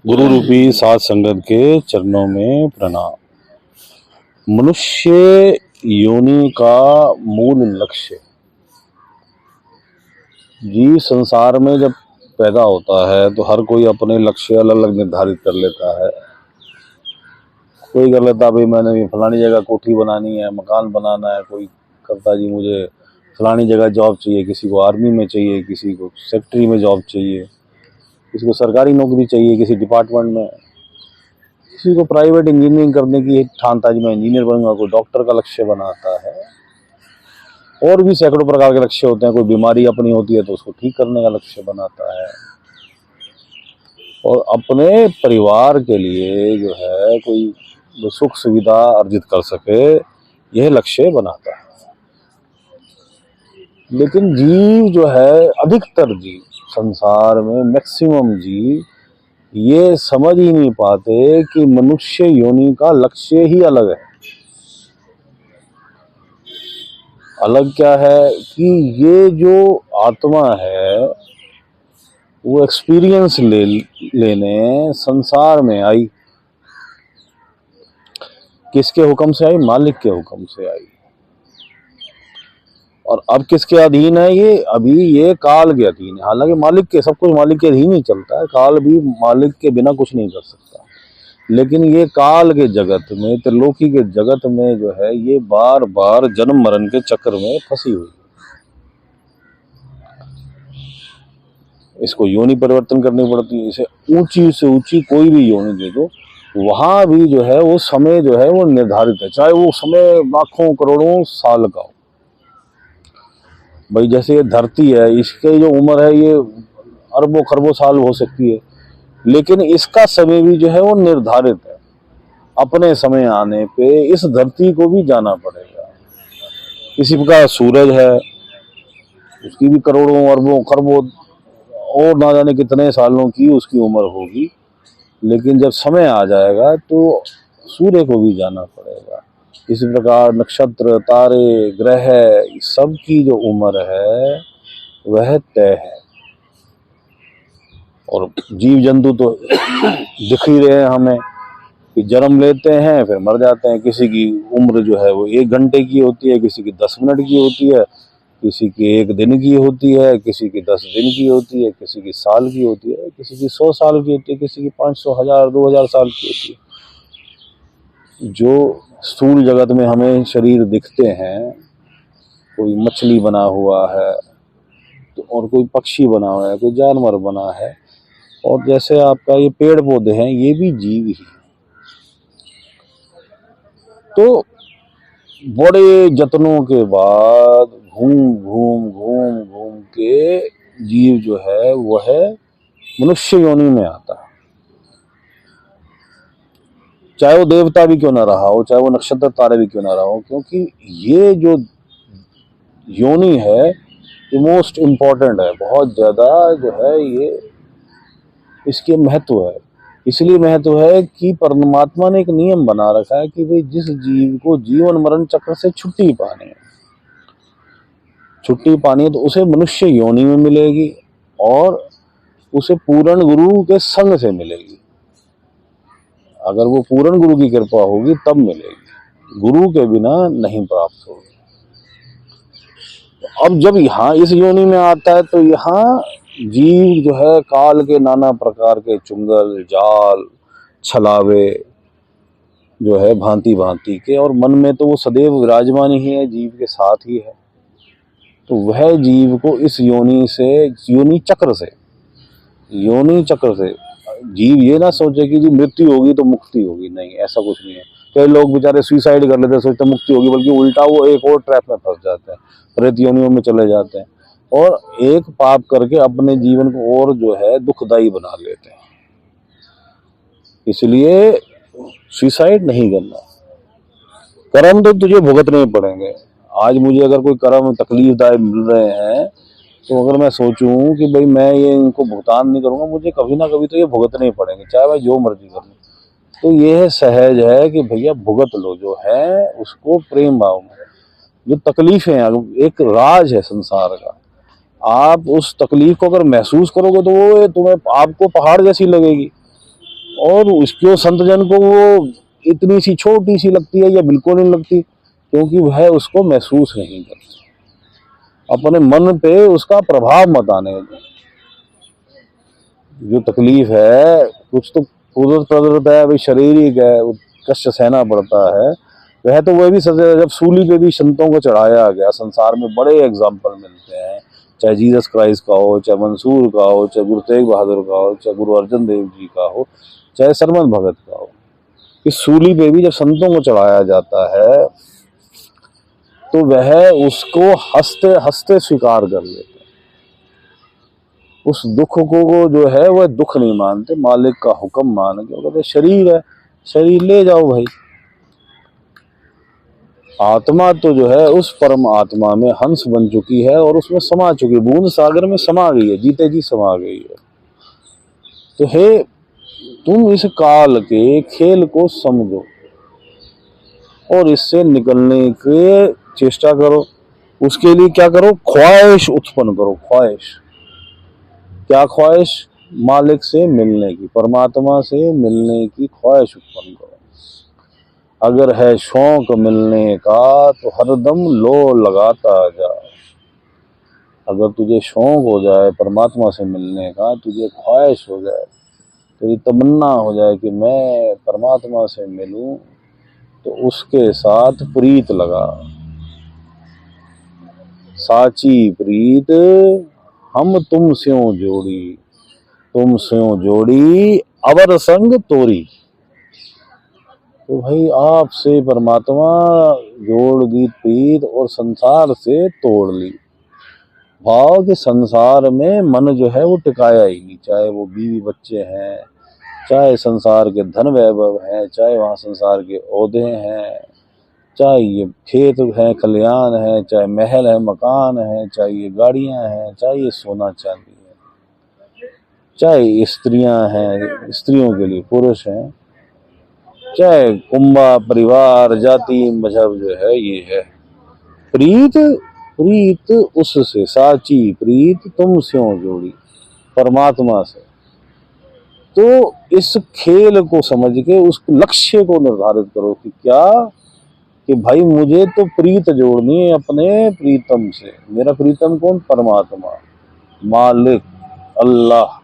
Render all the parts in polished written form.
गुरु रूपी साध संगत के चरणों में प्रणाम। मनुष्य योनि का मूल लक्ष्य जी संसार में जब पैदा होता है तो हर कोई अपने लक्ष्य अलग अलग निर्धारित कर लेता है। कोई कर लेता भाई मैंने फलानी जगह कोठी बनानी है, मकान बनाना है। कोई करता जी मुझे फलानी जगह जॉब चाहिए, किसी को आर्मी में चाहिए, किसी को सेक्रेटरी में जॉब चाहिए, किसी को सरकारी नौकरी चाहिए किसी डिपार्टमेंट में, किसी को प्राइवेट इंजीनियरिंग करने की ठानता जी मैं इंजीनियर बनूंगा, कोई डॉक्टर का लक्ष्य बनाता है। और भी सैकड़ों प्रकार के लक्ष्य होते हैं। कोई बीमारी अपनी होती है तो उसको ठीक करने का लक्ष्य बनाता है, और अपने परिवार के लिए जो है कोई सुख सुविधा अर्जित कर सके यह लक्ष्य बनाता है। लेकिन जीव जो है, अधिकतर जीव संसार में मैक्सिमम जीव ये समझ ही नहीं पाते कि मनुष्य योनि का लक्ष्य ही अलग है। अलग क्या है कि ये जो आत्मा है वो एक्सपीरियंस लेने संसार में आई। किसके हुक्म से आई? मालिक के हुक्म से आई। और अब किसके अधीन है ये? अभी ये काल के अधीन है। हालांकि मालिक के, सब कुछ मालिक के अधीन ही चलता है, काल भी मालिक के बिना कुछ नहीं कर सकता। लेकिन ये काल के जगत में, त्रिलोकी के जगत में जो है ये बार बार जन्म मरण के चक्र में फंसी हुई। इसको योनि परिवर्तन करनी पड़ती है। इसे ऊंची से ऊंची कोई भी योनि दे दो, वहां भी जो है वो समय जो है वो निर्धारित है, चाहे वो समय लाखों करोड़ों साल का हो। भाई जैसे ये धरती है, इसकी जो उम्र है ये अरबों खरबों साल हो सकती है, लेकिन इसका समय भी जो है वो निर्धारित है। अपने समय आने पे इस धरती को भी जाना पड़ेगा। किसी का सूरज है, उसकी भी करोड़ों अरबों खरबों और ना जाने कितने सालों की उसकी उम्र होगी, लेकिन जब समय आ जाएगा तो सूर्य को भी जाना पड़ेगा। इसी प्रकार नक्षत्र, तारे, ग्रह, सबकी जो उम्र है वह तय है। और जीव जंतु तो दिख ही रहे हैं हमें कि जन्म लेते हैं फिर मर जाते हैं। किसी की उम्र जो है वो 1 घंटे की होती है, किसी की 10 मिनट की होती है, किसी की 1 दिन की होती है, किसी की 10 दिन की होती है, किसी की साल की होती है, किसी की 100 साल की होती है, किसी की 500, 1000, 2000 साल की होती है। जो स्थूल जगत में हमें शरीर दिखते हैं, कोई मछली बना हुआ है तो, और कोई पक्षी बना हुआ है, कोई जानवर बना है, और जैसे आपका ये पेड़ पौधे हैं ये भी जीव ही। तो बड़े जतनों के बाद घूम घूम के जीव जो है वह मनुष्य योनि में आता है। चाहे वो देवता भी क्यों ना रहा हो, चाहे वो नक्षत्र तारे भी क्यों ना रहा हो, क्योंकि ये जो योनि है ये मोस्ट इम्पोर्टेंट है। बहुत ज्यादा जो है ये इसके महत्व है। इसलिए महत्व है कि परमात्मा ने एक नियम बना रखा है कि भाई जिस जीव को जीवन मरण चक्र से छुट्टी पानी है, तो उसे मनुष्य योनि में मिलेगी, और उसे पूर्ण गुरु के संग से मिलेगी। अगर वो पूर्ण गुरु की कृपा होगी तब मिलेगी, गुरु के बिना नहीं प्राप्त होगी। तो अब जब यहाँ इस योनि में आता है तो यहाँ जीव जो है काल के नाना प्रकार के चुंगल, जाल, छलावे जो है भांति भांति के, और मन में तो वो सदैव विराजमान ही है, जीव के साथ ही है। तो वह जीव को इस योनि चक्र से जीव ये ना सोचे कि जी मृत्यु होगी तो मुक्ति होगी। नहीं, ऐसा कुछ नहीं है। कई लोग बेचारे सुसाइड कर लेते हैं, सोचते मुक्ति होगी, बल्कि उल्टा वो एक और ट्रैप में फंस जाते हैं, प्रेत योनियों में चले जाते हैं, और एक पाप करके अपने जीवन को और जो है दुखदायी बना लेते हैं। इसलिए सुसाइड नहीं करना। कर्म तो तुझे भुगतने पड़ेंगे। आज मुझे अगर कोई कर्म तकलीफदायक मिल रहे हैं तो अगर मैं सोचूं कि भाई मैं ये इनको भुगतान नहीं करूंगा, मुझे कभी ना कभी तो ये भुगतने ही पड़ेंगे, चाहे मैं जो मर्जी कर लूं। तो ये सहज है कि भैया भुगत लो जो है उसको प्रेम भाव में। जो तकलीफें हैं, एक राज है संसार का, आप उस तकलीफ को अगर महसूस करोगे तो वो तुम्हें आपको पहाड़ जैसी लगेगी। और उसको संत जन को वो इतनी सी छोटी सी लगती है या बिल्कुल नहीं लगती, क्योंकि वह उसको महसूस नहीं करता। अपने मन पे उसका प्रभाव मत आने दो। जो तकलीफ है कुछ तो कुदरत प्रदत्त है, भाई शारीरिक है, कष्ट सहना पड़ता है, वह तो वह भी सजा। जब सूली पे भी संतों को चढ़ाया गया, संसार में बड़े एग्जाम्पल मिलते हैं, चाहे जीसस क्राइस्ट का हो, चाहे मंसूर का हो, चाहे गुरु तेग बहादुर का हो, चाहे गुरु अर्जन देव जी का हो, चाहे सरमन भगत का हो। इस सूली पे भी जब संतों को चढ़ाया जाता है तो वह उसको हंसते हंसते स्वीकार कर लेते हैं। उस दुख को जो है वह दुख नहीं मानते, मालिक का हुक्म मान के कहते शरीर है, शरीर ले जाओ भाई। आत्मा तो जो है उस परम आत्मा में हंस बन चुकी है और उसमें समा चुकी है, बूंद सागर में समा गई है, जीते जी समा गई है। तो हे तुम इस काल के खेल को समझो और इससे निकलने के चेष्टा करो। उसके लिए क्या करो? ख्वाहिश उत्पन्न करो। ख्वाहिश क्या? ख्वाहिश मालिक से मिलने की, परमात्मा से मिलने की ख्वाहिश उत्पन्न करो। अगर है शौक मिलने का तो हरदम लो लगाता जा। अगर तुझे शौक हो जाए परमात्मा से मिलने का, तुझे ख्वाहिश हो जाए, तेरी तमन्ना हो जाए कि मैं परमात्मा से मिलूं, तो उसके साथ प्रीत लगा। साची प्रीत हम तुम स्यों जोड़ी, तुम स्यों जोड़ी अवर संग तोरी। तो भाई आपसे परमात्मा जोड़ दी प्रीत और संसार से तोड़ ली। भाव कि संसार में मन जो है वो टिकाया ही नहीं, चाहे वो बीवी बच्चे हैं, चाहे संसार के धन वैभव हैं, चाहे वहाँ संसार के ओहदे हैं, चाहे ये खेत है, कल्याण है, चाहे महल है, मकान है, चाहे ये गाड़ियां हैं, चाहे ये सोना चांदी है, चाहे स्त्रियां हैं, स्त्रियों के लिए पुरुष हैं, चाहे कुंबा परिवार जाति मजहब जो है ये है। प्रीत प्रीत उससे, साची प्रीत तुम स्यों जोड़ी, परमात्मा से। तो इस खेल को समझ के उस लक्ष्य को निर्धारित करो कि क्या, कि भाई मुझे तो प्रीत जोड़नी है अपने प्रीतम से। मेरा प्रीतम कौन? परमात्मा, मालिक, अल्लाह।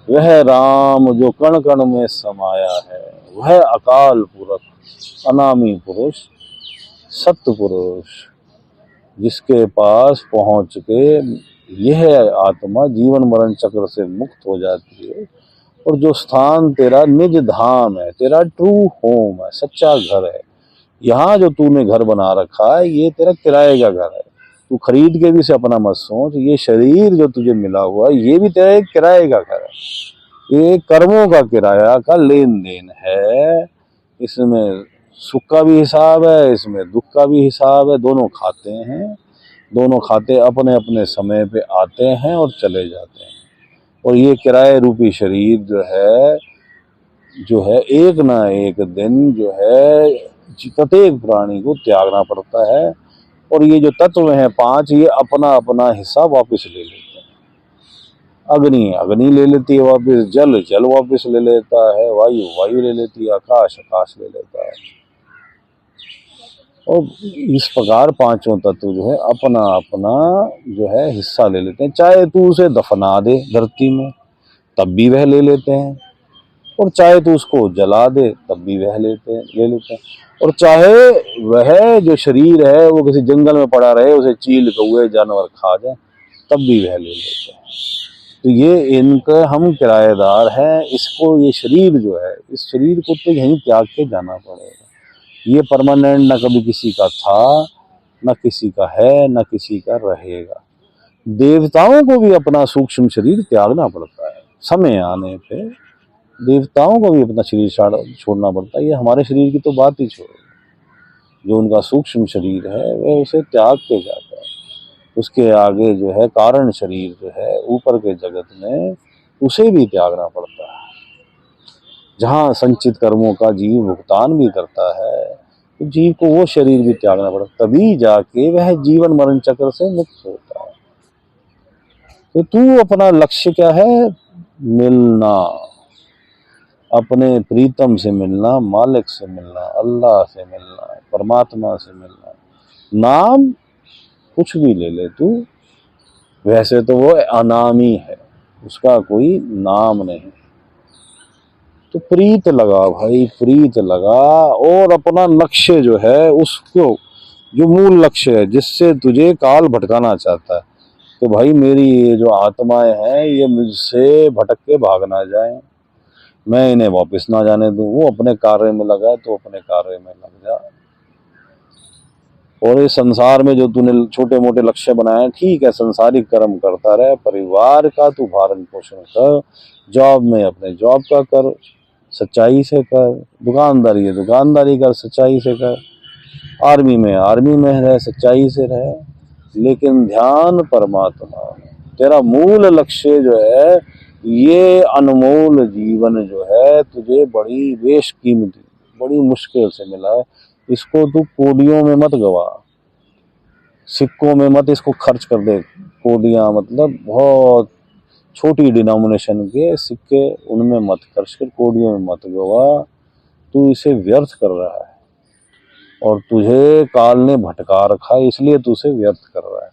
वह राम जो कण कण में समाया है, वह अकाल पुरख, अनामी पुरुष, सत्य पुरुष, जिसके पास पहुंच के यह आत्मा जीवन मरण चक्र से मुक्त हो जाती है। और जो स्थान तेरा निज धाम है, तेरा ट्रू होम है, सच्चा घर है, यहाँ जो तूने घर बना रखा है ये तेरा किराए का घर है। तू खरीद के भी से अपना मत सोच। ये शरीर जो तुझे मिला हुआ है ये भी तेरा एक किराए का घर है। ये कर्मों का किराया का लेन देन है। इसमें सुख का भी हिसाब है, इसमें दुख का भी हिसाब है। दोनों खाते हैं, दोनों खाते अपने अपने समय पे आते हैं और चले जाते हैं। और ये किराए रूपी शरीर जो है एक ना एक दिन जो है प्रत्येक प्राणी को त्यागना पड़ता है। और ये जो तत्व हैं 5, ये अपना अपना हिस्सा वापस ले लेते हैं। अग्नि अग्नि ले लेती है वापस, जल जल वापस ले लेता है, वायु वायु ले लेती है, आकाश आकाश ले लेता है। और इस प्रकार 5 तत्व जो है अपना अपना जो है हिस्सा ले लेते हैं। चाहे तू उसे दफना दे धरती में तब भी वह ले लेते हैं, और चाहे तो उसको जला दे तब भी वह ले लेते हैं। और चाहे वह जो शरीर है वो किसी जंगल में पड़ा रहे, उसे चील कौए जानवर खा जाए तब भी वह ले लेते हैं। तो ये इनका हम किराएदार हैं। इसको, ये शरीर जो है, इस शरीर को तो यहीं त्याग के जाना पड़ेगा। ये परमानेंट ना कभी किसी का था, ना किसी का है, ना किसी का रहेगा। देवताओं को भी अपना सूक्ष्म शरीर त्यागना पड़ता है। समय आने पे देवताओं को भी अपना शरीर छोड़ना पड़ता है। ये हमारे शरीर की तो बात ही छोड़ो, जो उनका सूक्ष्म शरीर है वह उसे त्याग के जाता है। उसके आगे जो है कारण शरीर जो है ऊपर के जगत में, उसे भी त्यागना पड़ता है। जहाँ संचित कर्मों का जीव भुगतान भी करता है, तो जीव को वो शरीर भी त्यागना पड़ता है, तभी जाके वह जीवन मरण चक्र से मुक्त होता है। तो तू अपना लक्ष्य क्या है? मिलना। अपने प्रीतम से मिलना, मालिक से मिलना, अल्लाह से मिलना, परमात्मा से मिलना। नाम कुछ भी ले ले तू, वैसे तो वो अनामी है, उसका कोई नाम नहीं। तो प्रीत लगा भाई, प्रीत लगा, और अपना लक्ष्य जो है उसको, जो मूल लक्ष्य है जिससे तुझे काल भटकाना चाहता है, तो भाई मेरी ये जो आत्माएं हैं ये मुझसे भटक के भाग ना जाए, मैं इन्हें वापस ना जाने दूं। वो अपने कार्य में लगा है तो अपने कार्य में लग जा। और इस संसार में जो तूने छोटे मोटे लक्ष्य बनाए, ठीक है, संसारिक कर्म करता रहे, परिवार का तू भरण पोषण कर, जॉब में अपने जॉब का कर, सच्चाई से कर, दुकानदारी है दुकानदारी कर, सच्चाई से कर, आर्मी में रह, सच्चाई से रहे, लेकिन ध्यान परमात्मा में। तेरा मूल लक्ष्य जो है, ये अनमोल जीवन जो है तुझे बड़ी बेशकीमती, बड़ी मुश्किल से मिला है, इसको तू कोडियों में मत गवा, सिक्कों में मत इसको खर्च कर दे। कोडियां मतलब बहुत छोटी डिनोमिनेशन के सिक्के, उनमें मत खर्च कर, कोडियों में मत गवा। तू इसे व्यर्थ कर रहा है, और तुझे काल ने भटका रखा है, इसलिए तू उसे व्यर्थ कर रहा है।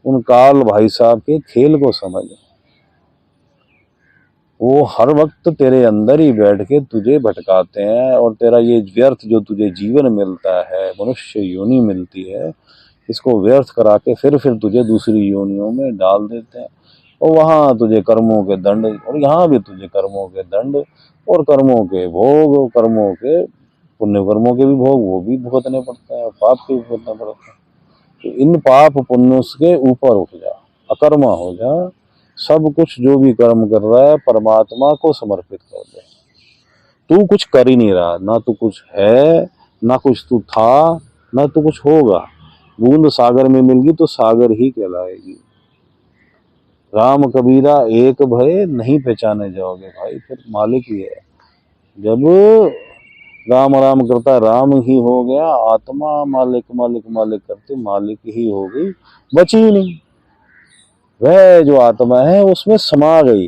उन काल भाई साहब के खेल को समझ, वो हर वक्त तेरे अंदर ही बैठ के तुझे भटकाते हैं, और तेरा ये व्यर्थ जो तुझे जीवन मिलता है, मनुष्य योनि मिलती है, इसको व्यर्थ करा के फिर तुझे दूसरी योनियों में डाल देते हैं, और वहां तुझे कर्मों के दंड, और यहाँ भी तुझे कर्मों के दंड और कर्मों के भोग, कर्मों के पुण्य कर्मों के भी भोग वो भी भुगतने पड़ते हैं, और पाप के भी भुगतने पड़ते हैं। तो इन पाप पुण्य के ऊपर उठ जा, अकर्मा हो जा, सब कुछ जो भी कर्म कर रहा है परमात्मा को समर्पित कर दे। तू कुछ कर ही नहीं रहा, ना तू कुछ है, ना कुछ तू था, ना तू कुछ होगा। बूंद सागर में मिल गई तो सागर ही कहलाएगी। राम कबीरा एक भय, नहीं पहचाने जाओगे भाई, फिर मालिक ही है। जब राम राम करता राम ही हो गया, आत्मा मालिक मालिक मालिक करते मालिक ही हो गई, बची ही नहीं। वह जो आत्मा है उसमें समा गई।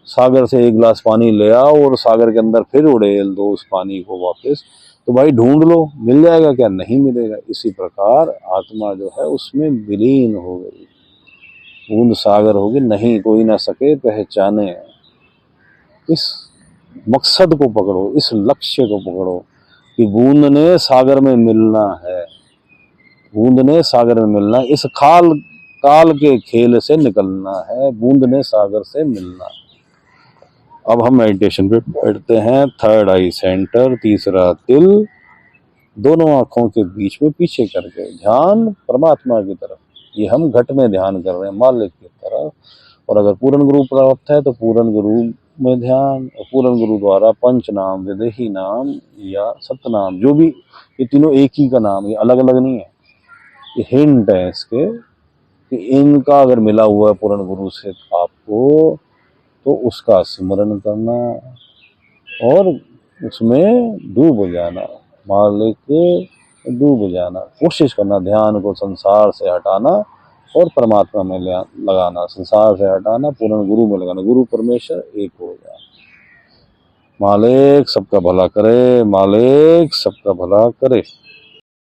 सागर से एक गिलास पानी ले आओ और सागर के अंदर फिर उड़ेल दो उस पानी को वापस, तो भाई ढूंढ लो, मिल जाएगा क्या? नहीं मिलेगा। इसी प्रकार आत्मा जो है उसमें विलीन हो गई, बूंद सागर होगी, नहीं कोई ना सके पहचाने। इस मकसद को पकड़ो, इस लक्ष्य को पकड़ो कि बूंद ने सागर में मिलना है, बूंद ने सागर में मिलना है, इस काल के खेल से निकलना है, बूंद ने सागर से मिलना है। अब हम मेडिटेशन पे बैठते हैं। थर्ड आई सेंटर, तीसरा तिल, दोनों आंखों के बीच में पीछे करके ध्यान परमात्मा की तरफ। ये हम घट में ध्यान कर रहे हैं, मालिक की तरफ। और अगर पूर्ण गुरु प्राप्त है तो पूर्ण गुरु में ध्यान, और पूर्ण गुरु द्वारा पंच नाम, विदेही नाम या सतनाम, जो भी, ये तीनों एक ही का नाम, ये अलग अलग नहीं है। ये हिंट है इसके कि इनका अगर मिला हुआ है पूर्ण गुरु से आपको, तो उसका स्मरण करना और उसमें डूब जाना, मालिक डूब जाना, कोशिश करना ध्यान को संसार से हटाना और परमात्मा में लगाना, संसार से हटाना, पूर्ण गुरु में लगाना, गुरु परमेश्वर एक हो जाए। मालिक सबका भला करे, मालिक सबका भला करे।